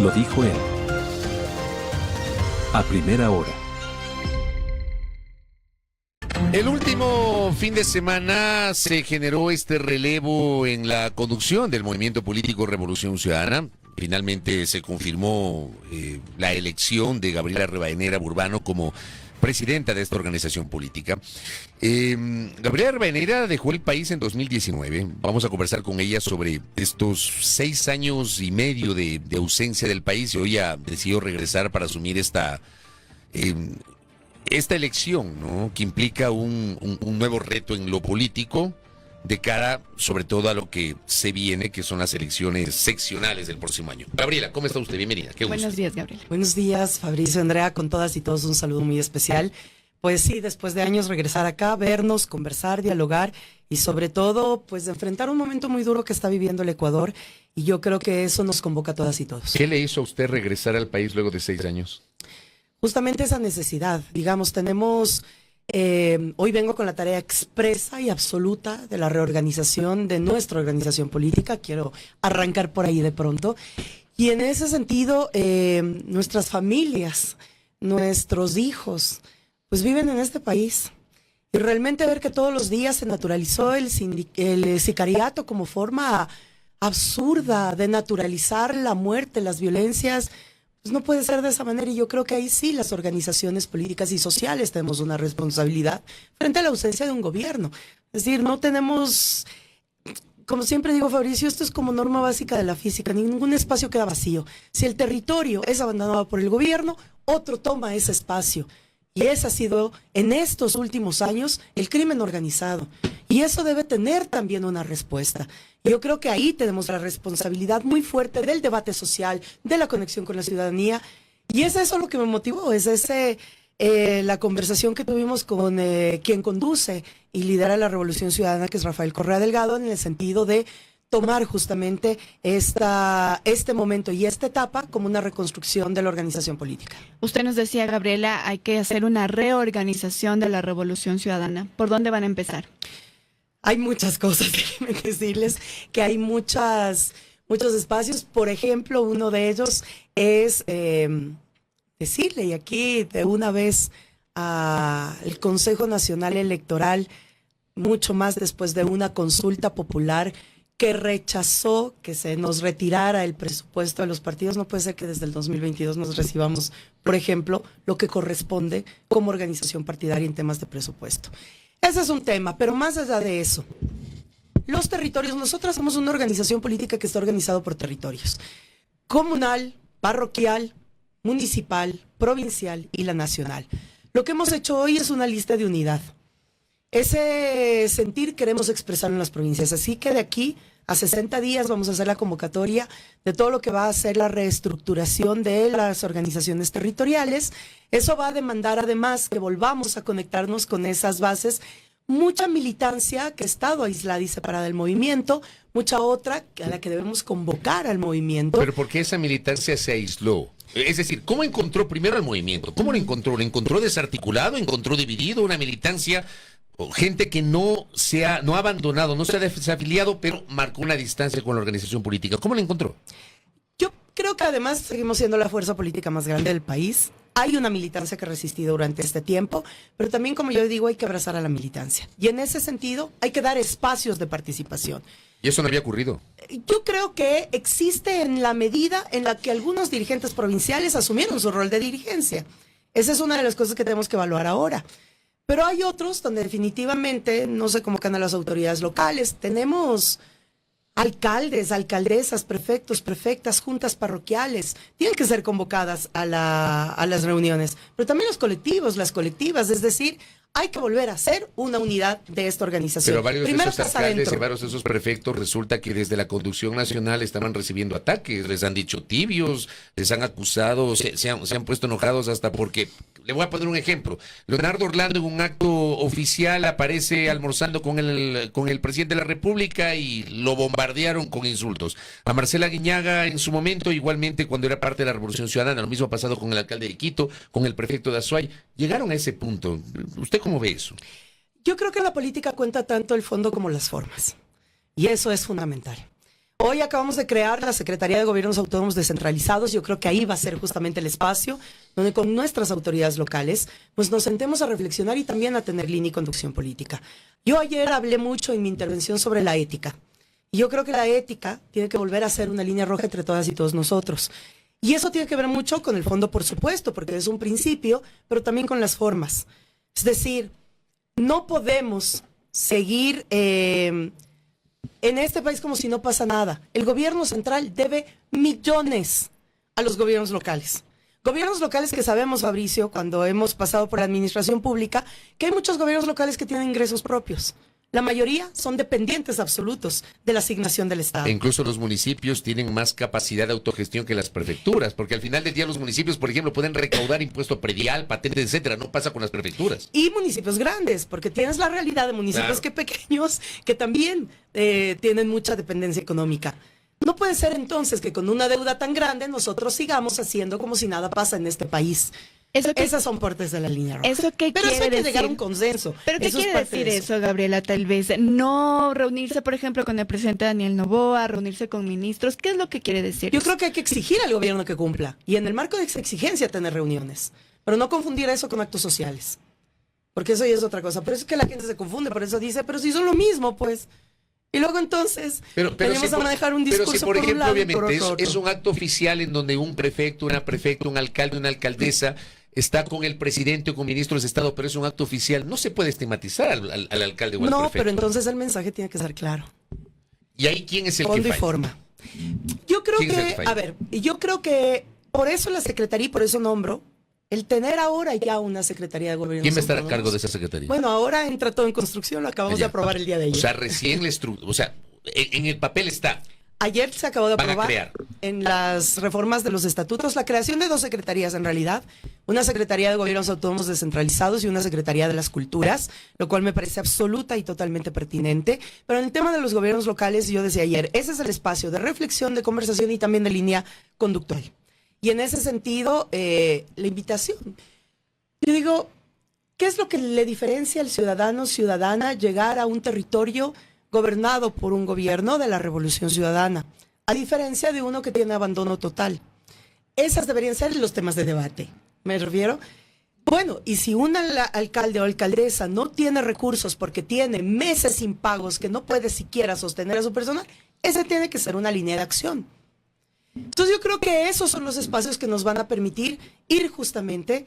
Lo dijo él. A primera hora. El último fin de semana se generó este relevo en la conducción del movimiento político Revolución Ciudadana. Finalmente se confirmó la elección de Gabriela Rivadeneira Burbano como presidenta de esta organización política. Gabriela Rivadeneira dejó el país en 2019. Vamos a conversar con ella sobre estos 6 años y medio de ausencia del país y hoy ha decidido regresar para asumir esta elección, ¿no? Que implica un nuevo reto en lo político de cara sobre todo a lo que se viene, que son las elecciones seccionales del próximo año. Gabriela, ¿cómo está usted? Bienvenida. Qué gusto. Buenos días, Gabriela. Buenos días, Fabricio, Andrea, con todas y todos un saludo muy especial. Pues sí, después de años regresar acá, vernos, conversar, dialogar y sobre todo, pues enfrentar un momento muy duro que está viviendo el Ecuador y yo creo que eso nos convoca a todas y todos. ¿Qué le hizo a usted regresar al país luego de 6 años? Justamente esa necesidad, digamos, tenemos... hoy vengo con la tarea expresa y absoluta de la reorganización de nuestra organización política. Quiero arrancar por ahí de pronto. Y en ese sentido, nuestras familias, nuestros hijos, pues viven en este país. Y realmente ver que todos los días se naturalizó el sicariato como forma absurda de naturalizar la muerte, las violencias, pues no puede ser de esa manera y yo creo que ahí sí las organizaciones políticas y sociales tenemos una responsabilidad frente a la ausencia de un gobierno. Es decir, no tenemos, como siempre digo, Fabricio, esto es como norma básica de la física, ningún espacio queda vacío. Si el territorio es abandonado por el gobierno, otro toma ese espacio. Y ese ha sido, en estos últimos años, el crimen organizado. Y eso debe tener también una respuesta. Yo creo que ahí tenemos la responsabilidad muy fuerte del debate social, de la conexión con la ciudadanía. Y es eso lo que me motivó, es la conversación que tuvimos con quien conduce y lidera la Revolución Ciudadana, que es Rafael Correa Delgado, en el sentido de tomar justamente este momento y esta etapa como una reconstrucción de la organización política. Usted nos decía, Gabriela, hay que hacer una reorganización de la Revolución Ciudadana. ¿Por dónde van a empezar? Hay muchas cosas, déjenme decirles que hay muchos espacios. Por ejemplo, uno de ellos es decirle, y aquí de una vez al Consejo Nacional Electoral, mucho más después de una consulta popular que rechazó que se nos retirara el presupuesto de los partidos. No puede ser que desde el 2022 nos recibamos, por ejemplo, lo que corresponde como organización partidaria en temas de presupuesto. Ese es un tema, pero más allá de eso, los territorios, nosotras somos una organización política que está organizada por territorios, comunal, parroquial, municipal, provincial y la nacional. Lo que hemos hecho hoy es una lista de unidad. Ese sentir queremos expresarlo en las provincias, así que de aquí a 60 días vamos a hacer la convocatoria de todo lo que va a ser la reestructuración de las organizaciones territoriales. Eso va a demandar además que volvamos a conectarnos con esas bases. Mucha militancia que ha estado aislada y separada del movimiento, mucha otra a la que debemos convocar al movimiento. Pero ¿por qué esa militancia se aisló? Es decir, ¿cómo encontró primero el movimiento? ¿Cómo lo encontró? ¿Lo encontró desarticulado? ¿Encontró dividido? ¿Una militancia? Gente que no ha abandonado, no se ha desafiliado, pero marcó una distancia con la organización política. ¿Cómo la encontró? Yo creo que además seguimos siendo la fuerza política más grande del país. Hay una militancia que ha resistido durante este tiempo, pero también, como yo digo, hay que abrazar a la militancia. Y en ese sentido, hay que dar espacios de participación. ¿Y eso no había ocurrido? Yo creo que existe en la medida en la que algunos dirigentes provinciales asumieron su rol de dirigencia. Esa es una de las cosas que tenemos que evaluar ahora. Pero hay otros donde definitivamente no se convocan a las autoridades locales. Tenemos alcaldes, alcaldesas, prefectos, prefectas, juntas parroquiales. Tienen que ser convocadas a las reuniones. Pero también los colectivos, las colectivas. Es decir, hay que volver a ser una unidad de esta organización. Pero varios Primero de esos alcaldes y varios de esos prefectos resulta que desde la conducción nacional estaban recibiendo ataques, les han dicho tibios, les han acusado, se han puesto enojados hasta porque, le voy a poner un ejemplo, Leonardo Orlando en un acto oficial aparece almorzando con el presidente de la República y lo bombardearon con insultos. A Marcela Guiñaga en su momento, igualmente cuando era parte de la Revolución Ciudadana, lo mismo ha pasado con el alcalde de Quito, con el prefecto de Azuay, llegaron a ese punto. ¿Usted cómo ve eso? Yo creo que la política cuenta tanto el fondo como las formas. Y eso es fundamental. Hoy acabamos de crear la Secretaría de Gobiernos Autónomos Descentralizados. Yo creo que ahí va a ser justamente el espacio donde con nuestras autoridades locales pues nos sentemos a reflexionar y también a tener línea y conducción política. Yo ayer hablé mucho en mi intervención sobre la ética. Y yo creo que la ética tiene que volver a ser una línea roja entre todas y todos nosotros. Y eso tiene que ver mucho con el fondo, por supuesto, porque es un principio, pero también con las formas. Es decir, no podemos seguir en este país como si no pasa nada. El gobierno central debe millones a los gobiernos locales. Gobiernos locales que sabemos, Fabricio, cuando hemos pasado por la administración pública, que hay muchos gobiernos locales que tienen ingresos propios. La mayoría son dependientes absolutos de la asignación del Estado. E incluso los municipios tienen más capacidad de autogestión que las prefecturas, porque al final del día los municipios, por ejemplo, pueden recaudar impuesto predial, patentes, etcétera. No pasa con las prefecturas. Y municipios grandes, porque tienes la realidad de municipios que pequeños, que también tienen mucha dependencia económica. No puede ser entonces que con una deuda tan grande nosotros sigamos haciendo como si nada pasa en este país. Esas son partes de la línea roja. Pero eso hay que llegar a un consenso. ¿Pero qué quiere decir eso, Gabriela? Tal vez no reunirse, por ejemplo, con el presidente Daniel Noboa, reunirse con ministros. ¿Qué es lo que quiere decir? Yo creo que hay que exigir al gobierno que cumpla. Y en el marco de esa exigencia tener reuniones. Pero no confundir eso con actos sociales. Porque eso ya es otra cosa. Pero es que la gente se confunde. Por eso dice, pero si son lo mismo, pues. Y luego entonces tenemos a manejar un discurso. Pero si, por ejemplo, un lado, obviamente es un acto oficial en donde un prefecto, una prefecta, un alcalde, una alcaldesa está con el presidente o con ministros de Estado, pero es un acto oficial, no se puede estigmatizar al alcalde o al prefecto. No, pero entonces el mensaje tiene que ser claro. ¿Y ahí quién es el Fondo que y falla? forma. Yo creo que por eso la Secretaría, y por eso nombro, el tener ahora ya una Secretaría de Gobierno. ¿Quién va a estar a cargo de esa Secretaría? Bueno, ahora entra todo en construcción, lo acabamos de aprobar el día de ayer. O sea, recién en el papel está. Ayer se acabó de Van a aprobar crear. en las reformas de los estatutos la creación de 2 secretarías en realidad, una Secretaría de Gobiernos Autónomos Descentralizados y una Secretaría de las Culturas, lo cual me parece absoluta y totalmente pertinente. Pero en el tema de los gobiernos locales, yo decía ayer, ese es el espacio de reflexión, de conversación y también de línea conductual. Y en ese sentido, la invitación. Yo digo, ¿qué es lo que le diferencia al ciudadano, ciudadana, llegar a un territorio gobernado por un gobierno de la Revolución Ciudadana, a diferencia de uno que tiene abandono total? Esas deberían ser los temas de debate, ¿me refiero? Bueno, y si un alcalde o alcaldesa no tiene recursos porque tiene meses sin pagos que no puede siquiera sostener a su personal, esa tiene que ser una línea de acción. Entonces yo creo que esos son los espacios que nos van a permitir ir justamente,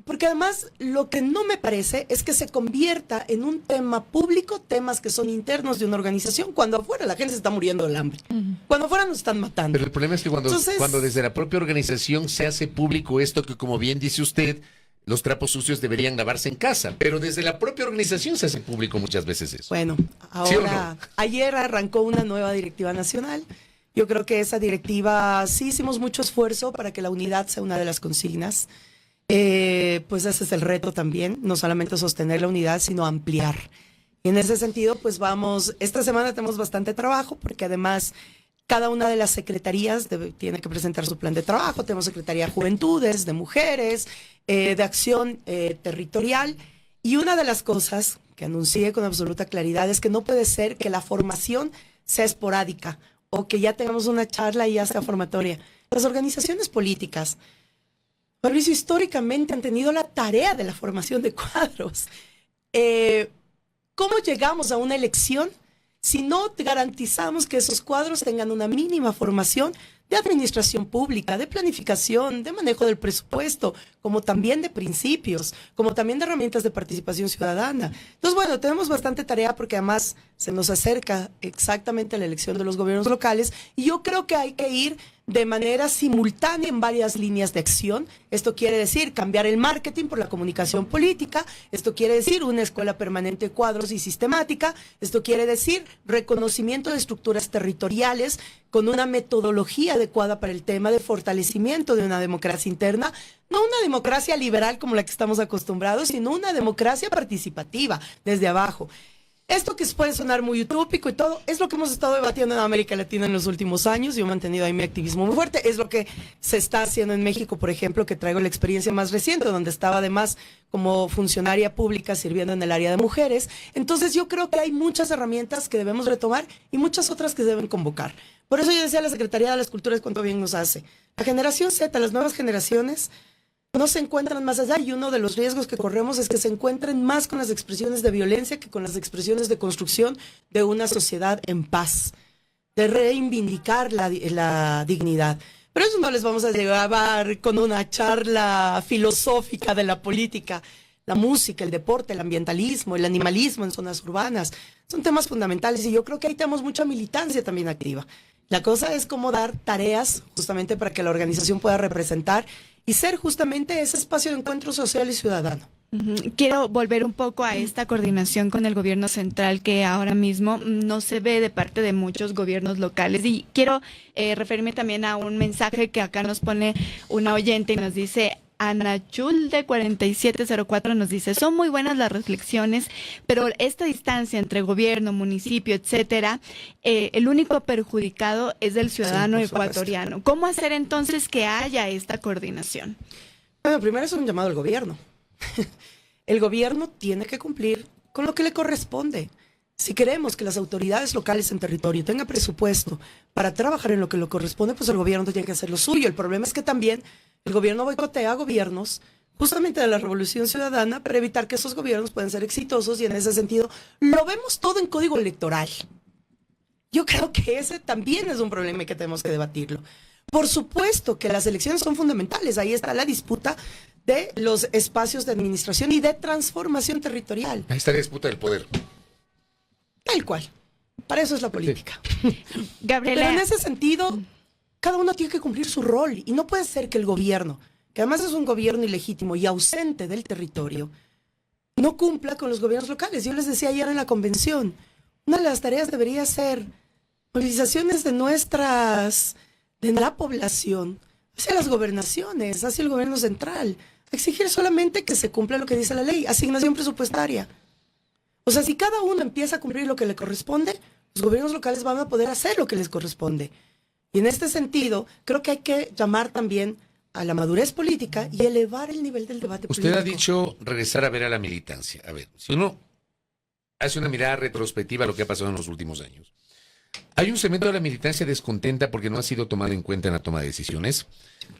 porque además lo que no me parece es que se convierta en un tema público, temas que son internos de una organización, cuando afuera la gente se está muriendo del hambre, cuando afuera nos están matando. Pero el problema es que cuando desde la propia organización se hace público esto que, como bien dice usted, los trapos sucios deberían lavarse en casa, pero desde la propia organización se hace público muchas veces eso. Bueno, ¿Sí o ahora, no? ayer arrancó una nueva directiva nacional. Yo creo que esa directiva sí hicimos mucho esfuerzo para que la unidad sea una de las consignas. Pues ese es el reto también, no solamente sostener la unidad, sino ampliar. Y en ese sentido, pues vamos, esta semana tenemos bastante trabajo, porque además cada una de las secretarías tiene que presentar su plan de trabajo. Tenemos Secretaría de Juventudes, de Mujeres, de Acción Territorial. Y una de las cosas que anuncié con absoluta claridad es que no puede ser que la formación sea esporádica o que ya tengamos una charla y ya sea formatoria. Las organizaciones políticas, Fabricio, históricamente han tenido la tarea de la formación de cuadros. ¿Cómo llegamos a una elección si no garantizamos que esos cuadros tengan una mínima formación de administración pública, de planificación, de manejo del presupuesto, como también de principios, como también de herramientas de participación ciudadana? Entonces, bueno, tenemos bastante tarea porque además se nos acerca exactamente la elección de los gobiernos locales y yo creo que hay que ir de manera simultánea en varias líneas de acción. Esto quiere decir cambiar el marketing por la comunicación política. Esto quiere decir una escuela permanente de cuadros y sistemática. Esto quiere decir reconocimiento de estructuras territoriales con una metodología adecuada para el tema de fortalecimiento de una democracia interna. No una democracia liberal como la que estamos acostumbrados, sino una democracia participativa desde abajo. Esto que puede sonar muy utópico y todo, es lo que hemos estado debatiendo en América Latina en los últimos años. Yo he mantenido ahí mi activismo muy fuerte. Es lo que se está haciendo en México, por ejemplo, que traigo la experiencia más reciente, donde estaba además como funcionaria pública sirviendo en el área de mujeres. Entonces yo creo que hay muchas herramientas que debemos retomar y muchas otras que se deben convocar. Por eso yo decía a la Secretaría de las Culturas cuánto bien nos hace. La generación Z, las nuevas generaciones, no se encuentran más allá, y uno de los riesgos que corremos es que se encuentren más con las expresiones de violencia que con las expresiones de construcción de una sociedad en paz, de reivindicar la dignidad. Pero eso no les vamos a llevar con una charla filosófica de la política. La música, el deporte, el ambientalismo, el animalismo en zonas urbanas, son temas fundamentales, y yo creo que ahí tenemos mucha militancia también activa. La cosa es cómo dar tareas justamente para que la organización pueda representar y ser justamente ese espacio de encuentro social y ciudadano. Quiero volver un poco a esta coordinación con el gobierno central que ahora mismo no se ve de parte de muchos gobiernos locales, y quiero referirme también a un mensaje que acá nos pone una oyente y nos dice: Ana Chul de 4704 nos dice: son muy buenas las reflexiones, pero esta distancia entre gobierno, municipio, etcétera, el único perjudicado es el ciudadano ecuatoriano. ¿Cómo hacer entonces que haya esta coordinación? Bueno, primero es un llamado al gobierno. El gobierno tiene que cumplir con lo que le corresponde. Si queremos que las autoridades locales en territorio tengan presupuesto para trabajar en lo que le corresponde, pues el gobierno tiene que hacer lo suyo. El problema es que también el gobierno boicotea gobiernos justamente de la Revolución Ciudadana para evitar que esos gobiernos puedan ser exitosos, y en ese sentido lo vemos todo en código electoral. Yo creo que ese también es un problema que tenemos que debatirlo. Por supuesto que las elecciones son fundamentales. Ahí está la disputa de los espacios de administración y de transformación territorial. Ahí está la disputa del poder. Tal cual. Para eso es la política. Gabriela. Pero en ese sentido, cada uno tiene que cumplir su rol, y no puede ser que el gobierno, que además es un gobierno ilegítimo y ausente del territorio, no cumpla con los gobiernos locales. Yo les decía ayer en la convención, una de las tareas debería ser movilizaciones de la población hacia las gobernaciones, hacia el gobierno central, exigir solamente que se cumpla lo que dice la ley, asignación presupuestaria. O sea, si cada uno empieza a cumplir lo que le corresponde, los gobiernos locales van a poder hacer lo que les corresponde. Y en este sentido, creo que hay que llamar también a la madurez política y elevar el nivel del debate político. Usted ha dicho regresar a ver a la militancia. A ver, si uno hace una mirada retrospectiva a lo que ha pasado en los últimos años, hay un segmento de la militancia descontenta porque no ha sido tomado en cuenta en la toma de decisiones,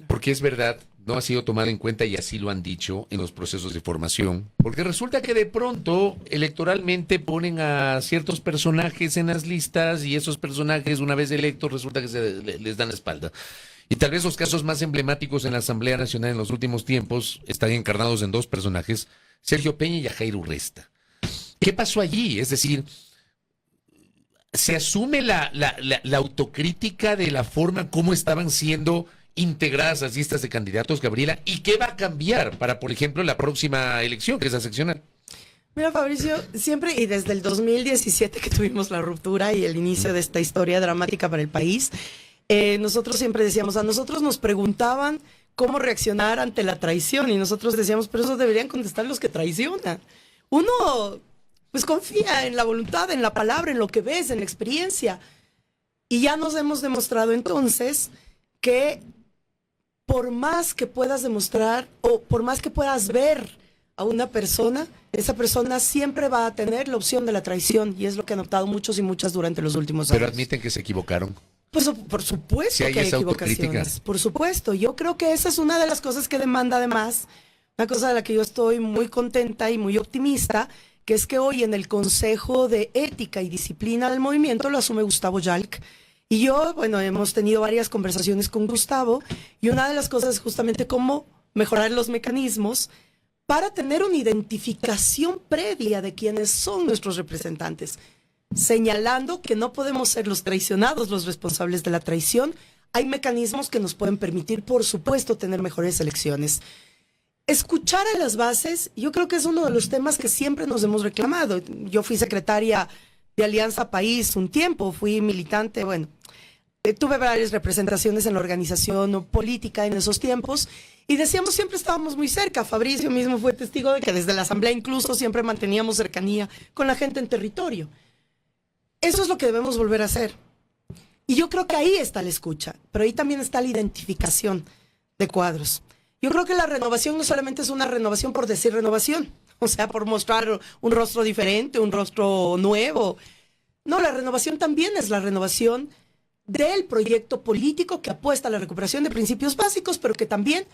porque es verdad, no ha sido tomado en cuenta, y así lo han dicho, en los procesos de formación, porque resulta que de pronto electoralmente ponen a ciertos personajes en las listas, y esos personajes, una vez electos, resulta que les dan la espalda. Y tal vez los casos más emblemáticos en la Asamblea Nacional en los últimos tiempos están encarnados en dos personajes, Sergio Peña y Jair Urresta. ¿Qué pasó allí? Es decir, se asume la autocrítica de la forma como estaban siendo integradas las listas de candidatos, Gabriela, y qué va a cambiar para, por ejemplo, la próxima elección, que es la seccional. Mira, Fabricio, siempre y desde el 2017 que tuvimos la ruptura y el inicio de esta historia dramática para el país, nosotros siempre decíamos, a nosotros nos preguntaban cómo reaccionar ante la traición, y nosotros decíamos, pero eso deberían contestar los que traicionan. Uno pues confía en la voluntad, en la palabra, en lo que ves, en la experiencia. Y ya nos hemos demostrado entonces que por más que puedas demostrar o por más que puedas ver a una persona, esa persona siempre va a tener la opción de la traición, y es lo que han optado muchos y muchas durante los últimos años. Pero admiten que se equivocaron. Pues por supuesto Si hay que hay esa equivocaciones. autocrítica. Por supuesto. Yo creo que esa es una de las cosas que demanda además, una cosa de la que yo estoy muy contenta y muy optimista, que es que hoy en el Consejo de Ética y Disciplina del Movimiento lo asume Gustavo Yalc. Y yo, bueno, hemos tenido varias conversaciones con Gustavo, y una de las cosas es justamente cómo mejorar los mecanismos para tener una identificación previa de quiénes son nuestros representantes, señalando que no podemos ser los traicionados los responsables de la traición. Hay mecanismos que nos pueden permitir, por supuesto, tener mejores elecciones. Escuchar a las bases, yo creo que es uno de los temas que siempre nos hemos reclamado. Yo fui secretaria de Alianza País un tiempo, fui militante, bueno, tuve varias representaciones en la organización política en esos tiempos y decíamos siempre estábamos muy cerca. Fabricio mismo fue testigo de que desde la asamblea incluso siempre manteníamos cercanía con la gente en territorio. Eso es lo que debemos volver a hacer. Y yo creo que ahí está la escucha, pero ahí también está la identificación de cuadros. Yo creo que la renovación no solamente es una renovación por decir renovación, o sea, por mostrar un rostro diferente, un rostro nuevo. No, la renovación también es la renovación del proyecto político que apuesta a la recuperación de principios básicos, pero que también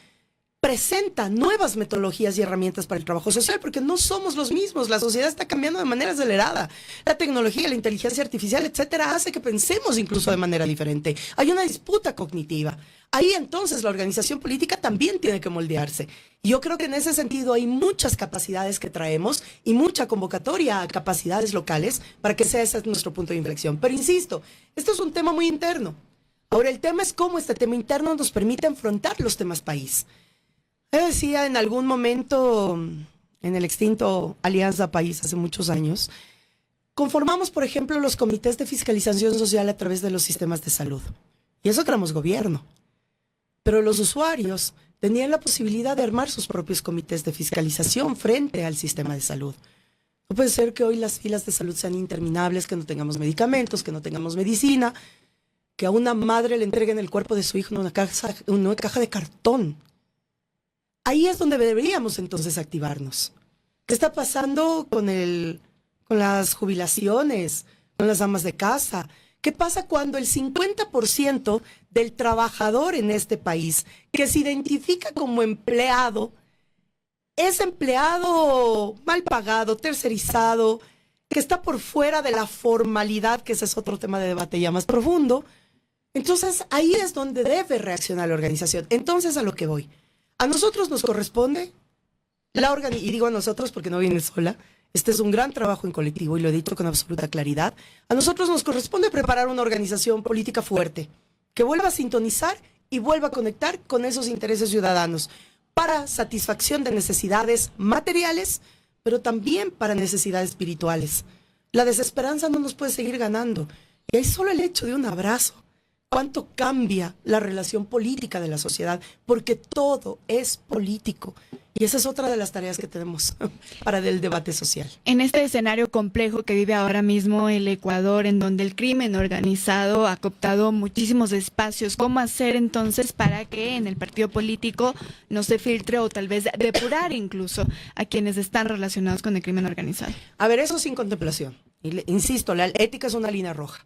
presenta nuevas metodologías y herramientas para el trabajo social, porque no somos los mismos. La sociedad está cambiando de manera acelerada. La tecnología, la inteligencia artificial, etcétera, hace que pensemos incluso de manera diferente. Hay una disputa cognitiva. Ahí entonces la organización política también tiene que moldearse. Y yo creo que en ese sentido hay muchas capacidades que traemos y mucha convocatoria a capacidades locales para que sea ese nuestro punto de inflexión. Pero insisto, esto es un tema muy interno. Ahora, el tema es cómo este tema interno nos permite enfrentar los temas país. Yo decía en algún momento, en el extinto Alianza País hace muchos años, conformamos, por ejemplo, los comités de fiscalización social a través de los sistemas de salud. Y eso que éramos gobierno. Pero los usuarios tenían la posibilidad de armar sus propios comités de fiscalización frente al sistema de salud. No puede ser que hoy las filas de salud sean interminables, que no tengamos medicamentos, que no tengamos medicina, que a una madre le entreguen el cuerpo de su hijo en una caja de cartón. Ahí es donde deberíamos entonces activarnos. ¿Qué está pasando con las jubilaciones, con las amas de casa? ¿Qué pasa cuando el 50% del trabajador en este país que se identifica como empleado es empleado mal pagado, tercerizado, que está por fuera de la formalidad, que ese es otro tema de debate ya más profundo? Entonces ahí es donde debe reaccionar la organización. Entonces, a lo que voy. A nosotros nos corresponde, y digo a nosotros porque no viene sola, este es un gran trabajo en colectivo y lo he dicho con absoluta claridad, a nosotros nos corresponde preparar una organización política fuerte, que vuelva a sintonizar y vuelva a conectar con esos intereses ciudadanos, para satisfacción de necesidades materiales, pero también para necesidades espirituales. La desesperanza no nos puede seguir ganando, y hay solo el hecho de un abrazo. ¿Cuánto cambia la relación política de la sociedad? Porque todo es político. Y esa es otra de las tareas que tenemos para el debate social. En este escenario complejo que vive ahora mismo el Ecuador, en donde el crimen organizado ha cooptado muchísimos espacios, ¿cómo hacer entonces para que en el partido político no se filtre o tal vez depurar incluso a quienes están relacionados con el crimen organizado? A ver, eso sin contemplación. Insisto, la ética es una línea roja.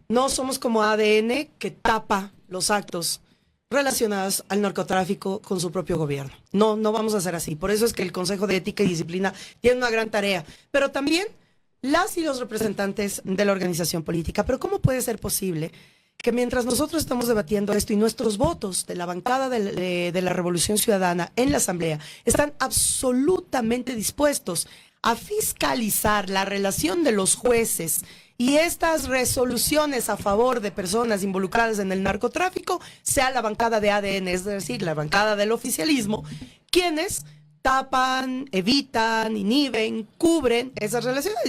No somos como ADN que tapa los actos relacionados al narcotráfico con su propio gobierno. No vamos a hacer así. Por eso es que el Consejo de Ética y Disciplina tiene una gran tarea. Pero también las y los representantes de la organización política. Pero ¿cómo puede ser posible que mientras nosotros estamos debatiendo esto y nuestros votos de la bancada de la Revolución Ciudadana en la Asamblea están absolutamente dispuestos a fiscalizar la relación de los jueces y estas resoluciones a favor de personas involucradas en el narcotráfico, sea la bancada de ADN, es decir, la bancada del oficialismo, quienes tapan, evitan, inhiben, cubren esas relaciones?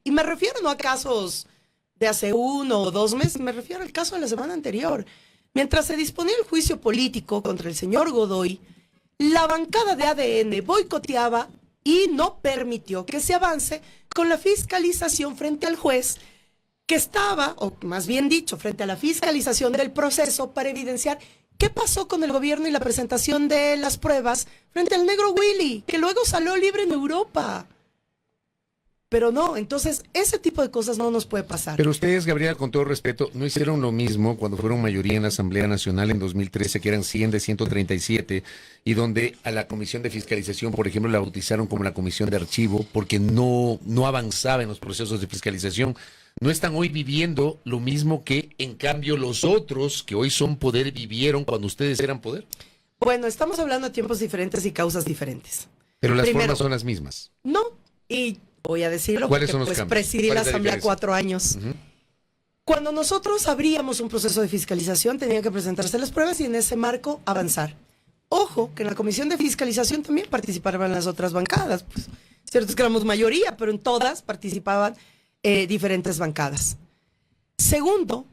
Y me refiero no a casos de hace 1 o 2 meses, me refiero al caso de la semana anterior. Mientras se disponía el juicio político contra el señor Godoy, la bancada de ADN boicoteaba y no permitió que se avance con la fiscalización frente al juez que estaba, o más bien dicho, frente a la fiscalización del proceso para evidenciar qué pasó con el gobierno y la presentación de las pruebas frente al negro Willy, que luego salió libre en Europa. Pero no, entonces ese tipo de cosas no nos puede pasar. Pero ustedes, Gabriela, con todo respeto, no hicieron lo mismo cuando fueron mayoría en la Asamblea Nacional en 2013, que eran 100 de 137, y donde a la Comisión de Fiscalización, por ejemplo, la bautizaron como la Comisión de Archivo, porque no avanzaba en los procesos de fiscalización. No están hoy viviendo lo mismo que, en cambio, los otros que hoy son poder vivieron cuando ustedes eran poder. Bueno, estamos hablando de tiempos diferentes y causas diferentes. Pero las formas son las mismas. No, y voy a decirlo porque pues presidí la Asamblea 4 años. Uh-huh. Cuando nosotros abríamos un proceso de fiscalización, tenían que presentarse las pruebas y en ese marco avanzar. Ojo, que en la Comisión de Fiscalización también participaban las otras bancadas. Pues, cierto es que éramos mayoría, pero en todas participaban diferentes bancadas. Segundo,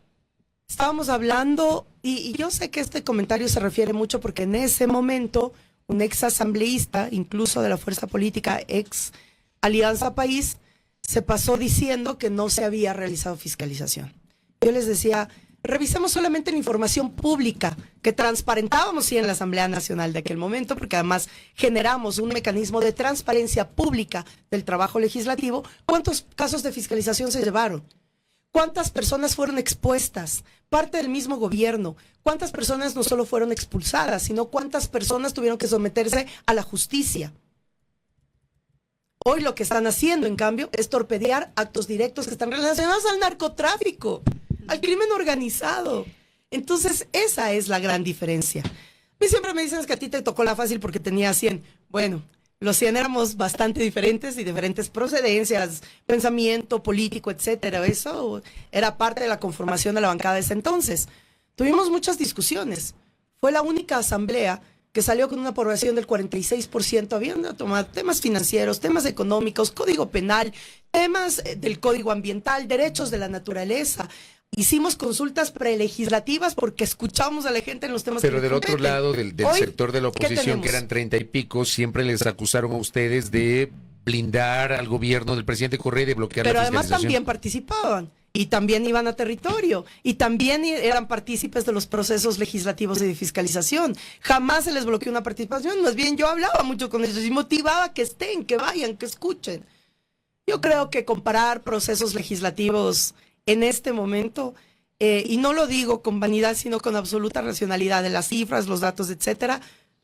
estábamos hablando, y yo sé que este comentario se refiere mucho porque en ese momento un ex asambleísta, incluso de la fuerza política, ex Alianza País, se pasó diciendo que no se había realizado fiscalización. Yo les decía, revisemos solamente la información pública que transparentábamos sí en la Asamblea Nacional de aquel momento, porque además generamos un mecanismo de transparencia pública del trabajo legislativo. ¿Cuántos casos de fiscalización se llevaron? ¿Cuántas personas fueron expuestas? Parte del mismo gobierno. ¿Cuántas personas no solo fueron expulsadas, sino cuántas personas tuvieron que someterse a la justicia? Hoy lo que están haciendo, en cambio, es torpedear actos directos que están relacionados al narcotráfico, al crimen organizado. Entonces, esa es la gran diferencia. A mí siempre me dicen que a ti te tocó la fácil porque tenía 100. Bueno, los 100 éramos bastante diferentes y diferentes procedencias, pensamiento político, etcétera. Eso era parte de la conformación de la bancada de ese entonces. Tuvimos muchas discusiones. Fue la única asamblea que salió con una aprobación del 46%, habiendo tomado temas financieros, temas económicos, código penal, temas del código ambiental, derechos de la naturaleza. Hicimos consultas prelegislativas porque escuchamos a la gente en los temas. Pero del otro lado, del Hoy, sector de la oposición, que eran 30 y pico, siempre les acusaron a ustedes de blindar al gobierno del presidente Correa y de bloquear Pero la además fiscalización. también participaban y también iban a territorio y también eran partícipes de los procesos legislativos y de fiscalización. Jamás se les bloqueó una participación, más bien yo hablaba mucho con ellos y motivaba que estén, que vayan, que escuchen. Yo creo que comparar procesos legislativos en este momento, y no lo digo con vanidad, sino con absoluta racionalidad de las cifras, los datos, etcétera,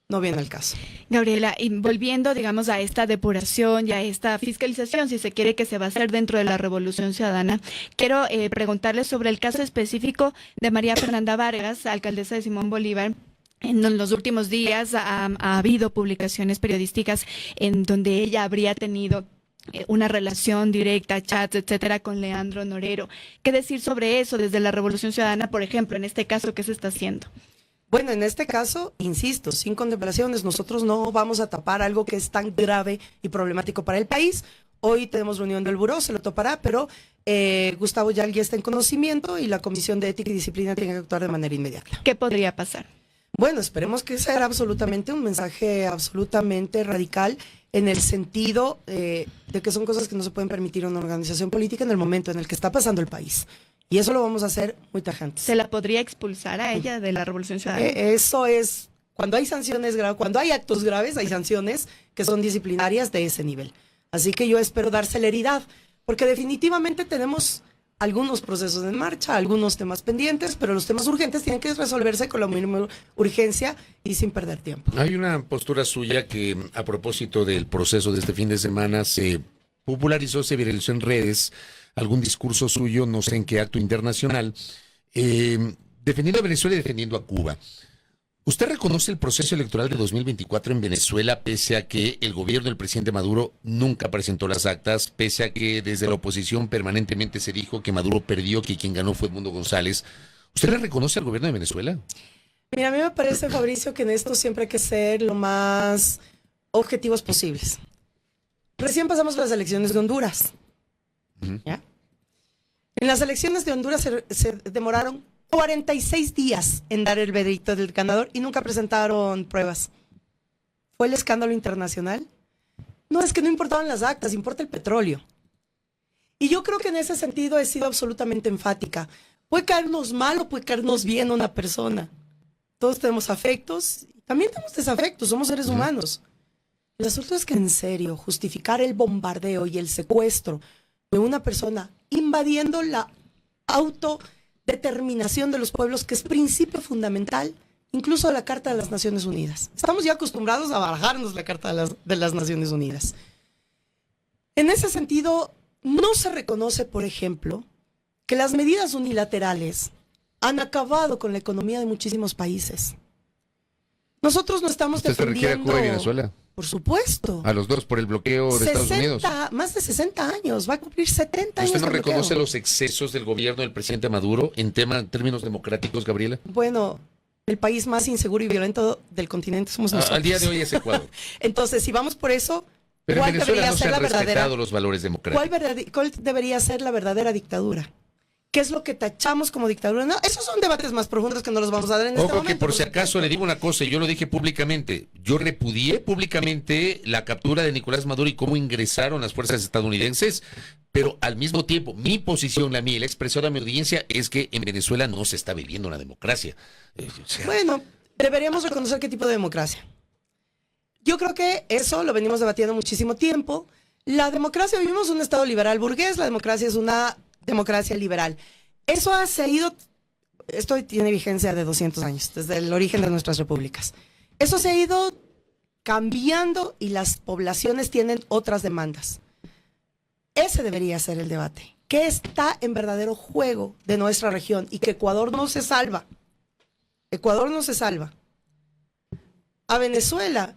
no viene al caso. Gabriela, y volviendo, digamos, a esta depuración y a esta fiscalización, si se quiere, que se va a hacer dentro de la Revolución Ciudadana, quiero preguntarle sobre el caso específico de María Fernanda Vargas, alcaldesa de Simón Bolívar. En los últimos días ha habido publicaciones periodísticas en donde ella habría tenido una relación directa, chats, etcétera, con Leandro Norero. ¿Qué decir sobre eso desde la Revolución Ciudadana, por ejemplo, en este caso, qué se está haciendo? Bueno, en este caso, insisto, sin contemplaciones, nosotros no vamos a tapar algo que es tan grave y problemático para el país. Hoy tenemos reunión del buró, se lo topará, pero Gustavo ya está en conocimiento y la Comisión de Ética y Disciplina tiene que actuar de manera inmediata. ¿Qué podría pasar? Bueno, esperemos que sea absolutamente un mensaje absolutamente radical en el sentido de que son cosas que no se pueden permitir a una organización política en el momento en el que está pasando el país. Y eso lo vamos a hacer muy tajantes. ¿Se la podría expulsar a ella de la Revolución Ciudadana? Eso es, cuando hay sanciones graves, cuando hay actos graves, hay sanciones que son disciplinarias de ese nivel. Así que yo espero dar celeridad, porque definitivamente tenemos algunos procesos en marcha, algunos temas pendientes, pero los temas urgentes tienen que resolverse con la mínima urgencia y sin perder tiempo. Hay una postura suya que, a propósito del proceso de este fin de semana, se popularizó, se viralizó en redes, algún discurso suyo, no sé en qué acto internacional, defendiendo a Venezuela y defendiendo a Cuba. ¿Usted reconoce el proceso electoral de 2024 en Venezuela, pese a que el gobierno del presidente Maduro nunca presentó las actas, pese a que desde la oposición permanentemente se dijo que Maduro perdió, que quien ganó fue Edmundo González? ¿Usted le reconoce al gobierno de Venezuela? Mira, a mí me parece, Fabricio, que en esto siempre hay que ser lo más objetivos posibles. Recién pasamos las elecciones de Honduras. ¿Ya? En las elecciones de Honduras se demoraron 46 días en dar el veredicto del ganador y nunca presentaron pruebas. ¿Fue el escándalo internacional? No, es que no importaban las actas, importa el petróleo. Y yo creo que en ese sentido he sido absolutamente enfática. Puede caernos mal o puede caernos bien una persona. Todos tenemos afectos, también tenemos desafectos, somos seres humanos. El asunto es que en serio, justificar el bombardeo y el secuestro de una persona invadiendo la autodeterminación de los pueblos, que es principio fundamental, incluso de la Carta de las Naciones Unidas. Estamos ya acostumbrados a barajarnos la Carta de las Naciones Unidas. En ese sentido, no se reconoce, por ejemplo, que las medidas unilaterales han acabado con la economía de muchísimos países. Nosotros no estamos defendiendo... ¿Usted se refiere a Cuba y Venezuela? Por supuesto. A los dos por el bloqueo de Estados Unidos. Más de 60 años, va a cumplir 70 años. ¿Usted no de reconoce bloqueo. los excesos del gobierno del presidente Maduro en términos democráticos, Gabriela? Bueno, el país más inseguro y violento del continente somos nosotros. Al día de hoy es Ecuador. Entonces, si vamos por eso, Pero en ¿cuál Venezuela debería no se ser han la verdadera? respetado los valores democráticos. ¿Cuál debería ser la verdadera dictadura? ¿Qué es lo que tachamos como dictadura? No, esos son debates más profundos que no los vamos a dar en este Ojo momento. que por si acaso le digo una cosa, yo lo dije públicamente, yo repudié públicamente la captura de Nicolás Maduro y cómo ingresaron las fuerzas estadounidenses, pero al mismo tiempo mi posición, la mía, y la expresión de mi audiencia es que en Venezuela no se está viviendo una democracia. Bueno, deberíamos reconocer qué tipo de democracia. Yo creo que eso lo venimos debatiendo muchísimo tiempo. La democracia, vivimos un estado liberal burgués, la democracia es una democracia liberal. Eso ha seguido, esto tiene vigencia de 200 años, desde el origen de nuestras repúblicas. Eso se ha ido cambiando y las poblaciones tienen otras demandas. Ese debería ser el debate. ¿Qué está en verdadero juego de nuestra región? Y que Ecuador no se salva. Ecuador no se salva. A Venezuela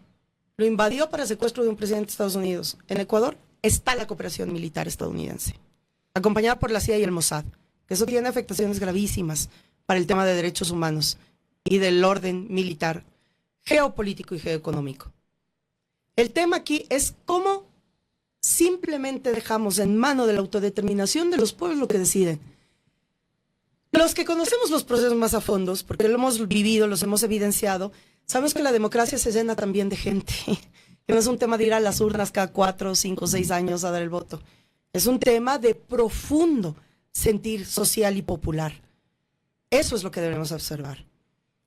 lo invadió para secuestro de un presidente de Estados Unidos. En Ecuador está la cooperación militar estadounidense, acompañada por la CIA y el Mossad. Eso tiene afectaciones gravísimas para el tema de derechos humanos y del orden militar, geopolítico y geoeconómico. El tema aquí es cómo simplemente dejamos en mano de la autodeterminación de los pueblos lo que deciden. Los que conocemos los procesos más a fondo, porque lo hemos vivido, los hemos evidenciado, sabemos que la democracia se llena también de gente. Que no es un tema de ir a las urnas cada 4, 5, 6 años a dar el voto. Es un tema de profundo sentir social y popular. Eso es lo que debemos observar.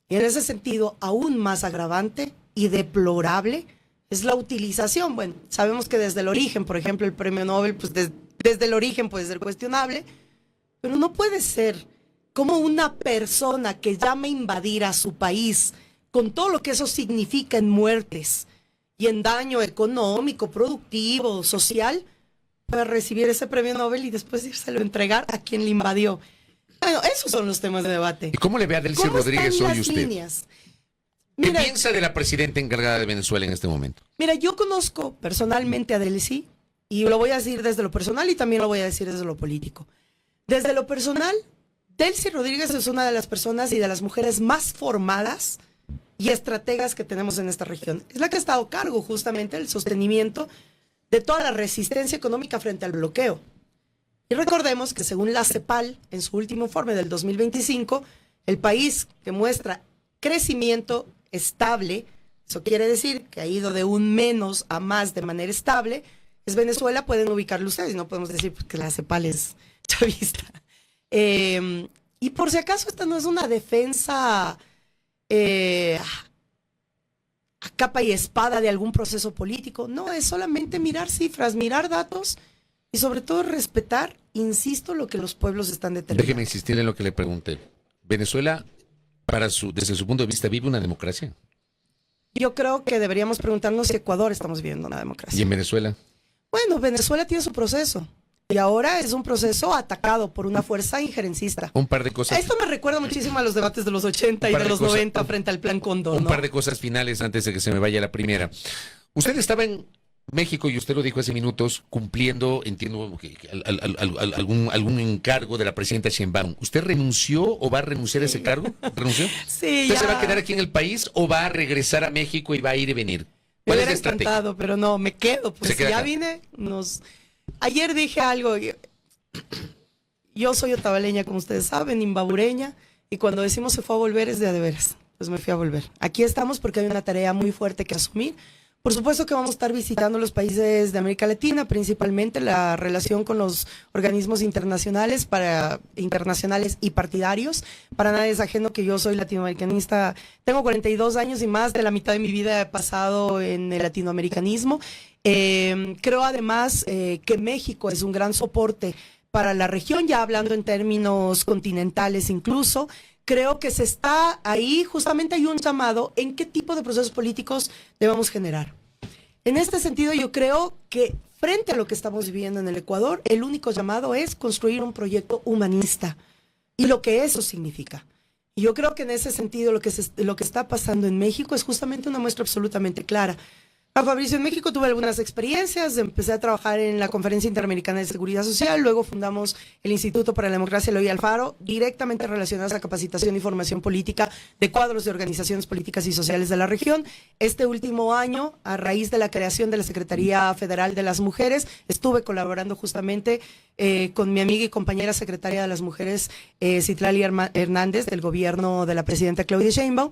Y en ese sentido, aún más agravante y deplorable es la utilización. Bueno, sabemos que desde el origen, por ejemplo, el premio Nobel, pues desde el origen puede ser cuestionable, pero no puede ser como una persona que llame a invadir a su país, con todo lo que eso significa en muertes y en daño económico, productivo, social, para recibir ese premio Nobel y después írselo a entregar a quien le invadió. Bueno, esos son los temas de debate. ¿Y cómo le ve a Delcy Rodríguez hoy usted? Líneas? ¿Qué Mira, piensa de la presidenta encargada de Venezuela en este momento? Mira, yo conozco personalmente a Delcy y lo voy a decir desde lo personal y también lo voy a decir desde lo político. Desde lo personal, Delcy Rodríguez es una de las personas y de las mujeres más formadas y estrategas que tenemos en esta región. Es la que ha estado a cargo justamente del sostenimiento de toda la resistencia económica frente al bloqueo. Y recordemos que según la CEPAL, en su último informe del 2025, el país que muestra crecimiento estable, eso quiere decir que ha ido de un menos a más de manera estable, es Venezuela. Pueden ubicarlo ustedes, no podemos decir que la CEPAL es chavista. Y por si acaso esta no es una defensa a capa y espada de algún proceso político, no, es solamente mirar cifras, mirar datos y sobre todo respetar, insisto, lo que los pueblos están determinando. Déjeme insistir en lo que le pregunté. ¿Venezuela, desde su punto de vista, vive una democracia? Yo creo que deberíamos preguntarnos si Ecuador estamos viviendo una democracia. ¿Y en Venezuela? Bueno, Venezuela tiene su proceso. Y ahora es un proceso atacado por una fuerza injerencista. Un par de cosas. Esto me recuerda muchísimo a los debates de los 80 y de los 90 frente al Plan Cóndor, Un ¿no? par de cosas finales antes de que se me vaya la primera. Usted estaba en México, y usted lo dijo hace minutos, cumpliendo, entiendo, algún encargo de la presidenta Sheinbaum. ¿Usted renunció o va a renunciar a ese cargo? ¿Renunció? Sí, ¿Usted ya. se va a quedar aquí en el país o va a regresar a México y va a ir y venir? Me ¿Cuál es hubiera la estrategia? encantado, pero no, me quedo. Pues Se queda ya acá. vine, Ayer dije algo. Yo soy otavaleña, como ustedes saben, imbabureña, y cuando decimos se fue a volver es de a de veras. Pues me fui a volver. Aquí estamos porque hay una tarea muy fuerte que asumir. Por supuesto que vamos a estar visitando los países de América Latina, principalmente la relación con los organismos internacionales y partidarios. Para nadie es ajeno que yo soy latinoamericanista. Tengo 42 años y más de la mitad de mi vida he pasado en el latinoamericanismo. Creo además que México es un gran soporte para la región, ya hablando en términos continentales incluso. Creo que se está ahí, justamente hay un llamado en qué tipo de procesos políticos debemos generar. En este sentido, yo creo que frente a lo que estamos viviendo en el Ecuador, el único llamado es construir un proyecto humanista y lo que eso significa. Y yo creo que en ese sentido lo que está pasando en México es justamente una muestra absolutamente clara. Fabricio, en México tuve algunas experiencias, empecé a trabajar en la Conferencia Interamericana de Seguridad Social, luego fundamos el Instituto para la Democracia Eloy Alfaro, directamente relacionadas a capacitación y formación política de cuadros de organizaciones políticas y sociales de la región. Este último año, a raíz de la creación de la Secretaría Federal de las Mujeres, estuve colaborando justamente con mi amiga y compañera secretaria de las Mujeres, Citlali Hernández, del gobierno de la presidenta Claudia Sheinbaum,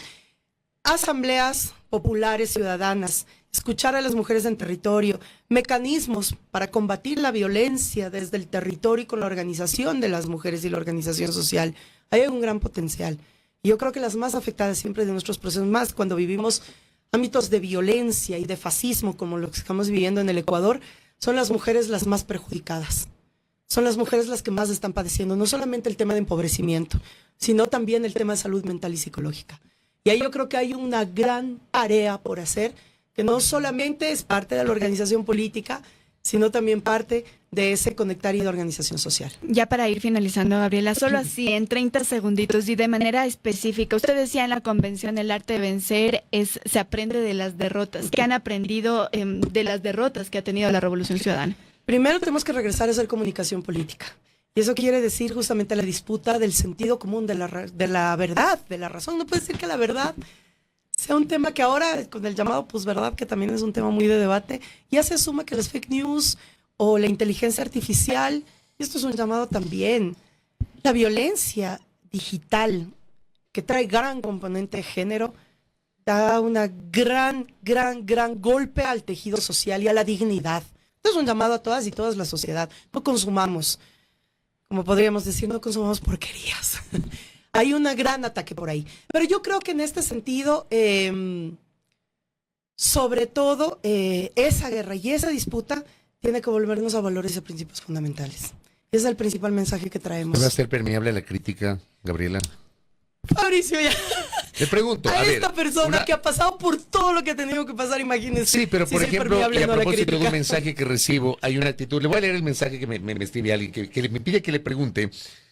asambleas populares ciudadanas, escuchar a las mujeres en territorio, mecanismos para combatir la violencia desde el territorio y con la organización de las mujeres y la organización social. Hay un gran potencial. Y yo creo que las más afectadas siempre de nuestros procesos, más cuando vivimos ámbitos de violencia y de fascismo como lo que estamos viviendo en el Ecuador, son las mujeres las más perjudicadas. Son las mujeres las que más están padeciendo, no solamente el tema de empobrecimiento, sino también el tema de salud mental y psicológica. Y ahí yo creo que hay una gran tarea por hacer, que no solamente es parte de la organización política, sino también parte de ese conectar y de organización social. Ya para ir finalizando, Gabriela, solo así, en 30 segunditos y de manera específica, usted decía en la convención, el arte de vencer se aprende de las derrotas. ¿Qué han aprendido de las derrotas que ha tenido la Revolución Ciudadana? Primero tenemos que regresar a hacer comunicación política. Y eso quiere decir justamente la disputa del sentido común, de la verdad, de la razón. No puede ser que la verdad sea un tema que ahora, con el llamado posverdad, que también es un tema muy de debate, ya se asuma que las fake news o la inteligencia artificial, y esto es un llamado también, la violencia digital, que trae gran componente de género, da una gran golpe al tejido social y a la dignidad. Esto es un llamado a todas y todas la sociedad. No consumamos, como podríamos decir, no consumamos porquerías. Hay un gran ataque por ahí. Pero yo creo que en este sentido, sobre todo, esa guerra y esa disputa tiene que volvernos a valores y a principios fundamentales. Ese es el principal mensaje que traemos. ¿Va a ser permeable a la crítica, Gabriela? Fabricio, ya. Le pregunto, a esta persona que ha pasado por todo lo que ha tenido que pasar, imagínese. Sí, pero por ejemplo, y a no propósito de un mensaje que recibo, hay una actitud. Le voy a leer el mensaje que me escribe alguien, que me pide que le pregunte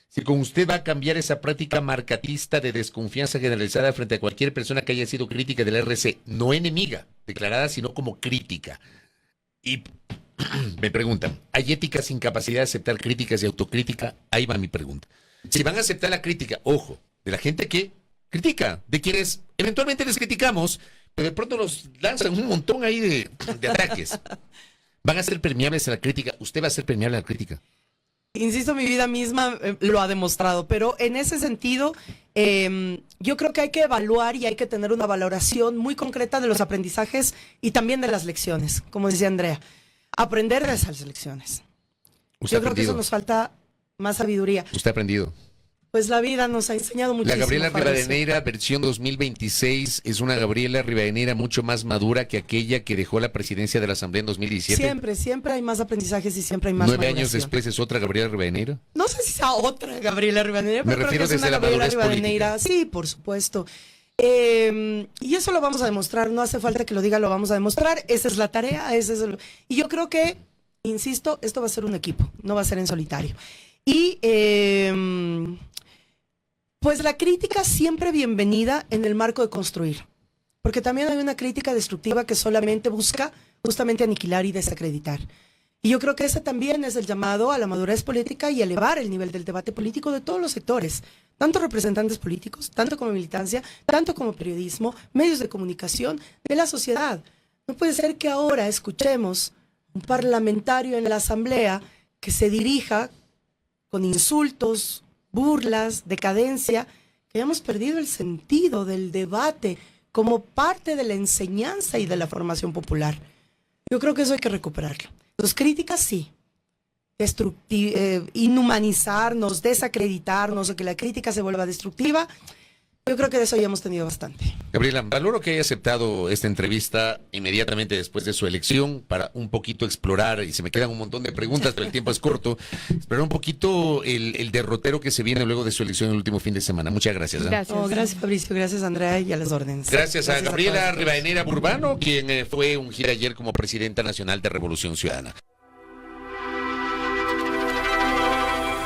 si con usted va a cambiar esa práctica marcatista de desconfianza generalizada frente a cualquier persona que haya sido crítica del RC, no enemiga declarada, sino como crítica. Y me preguntan, ¿hay ética sin capacidad de aceptar críticas y autocrítica? Ahí va mi pregunta. Si van a aceptar la crítica, ojo, de la gente que critica, de quienes eventualmente les criticamos, pero de pronto nos lanzan un montón ahí de ataques. ¿Van a ser permeables a la crítica? ¿Usted va a ser permeable a la crítica? Insisto, mi vida misma lo ha demostrado, pero en ese sentido, yo creo que hay que evaluar y hay que tener una valoración muy concreta de los aprendizajes y también de las lecciones, como decía Andrea. Aprender de esas lecciones. Yo creo que eso nos falta más sabiduría. ¿Usted ha aprendido? Pues la vida nos ha enseñado muchísimo. La Gabriela Rivadeneira, versión 2026, es una Gabriela Rivadeneira mucho más madura que aquella que dejó la presidencia de la Asamblea en 2017. Siempre hay más aprendizajes y siempre hay más 9 años después es otra Gabriela Rivadeneira. No sé si sea otra Gabriela Rivadeneira, pero me refiero creo que es desde una la Gabriela madurez Rivadeneira. política. Sí, por supuesto. Y eso lo vamos a demostrar, no hace falta que lo diga, lo vamos a demostrar. Esa es la tarea, y yo creo que, insisto, esto va a ser un equipo, no va a ser en solitario. Y pues la crítica siempre bienvenida en el marco de construir, porque también hay una crítica destructiva que solamente busca justamente aniquilar y desacreditar. Y yo creo que ese también es el llamado a la madurez política y elevar el nivel del debate político de todos los sectores, tanto representantes políticos, tanto como militancia, tanto como periodismo, medios de comunicación, de la sociedad. No puede ser que ahora escuchemos un parlamentario en la Asamblea que se dirija con insultos, burlas, decadencia, que hayamos perdido el sentido del debate como parte de la enseñanza y de la formación popular. Yo creo que eso hay que recuperarlo. Las críticas sí, inhumanizarnos, desacreditarnos o que la crítica se vuelva destructiva, yo creo que de eso ya hemos tenido bastante. Gabriela, valoro que haya aceptado esta entrevista inmediatamente después de su elección para un poquito explorar, y se me quedan un montón de preguntas, pero el tiempo es corto, explorar un poquito el derrotero que se viene luego de su elección el último fin de semana. Muchas gracias. Gracias. Gracias, Fabricio, gracias, Andrea, y a las órdenes. Gracias a Gabriela Rivadeneira Burbano, quien fue ungida ayer como presidenta nacional de Revolución Ciudadana.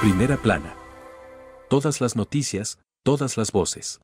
Primera plana. Todas las noticias, todas las voces.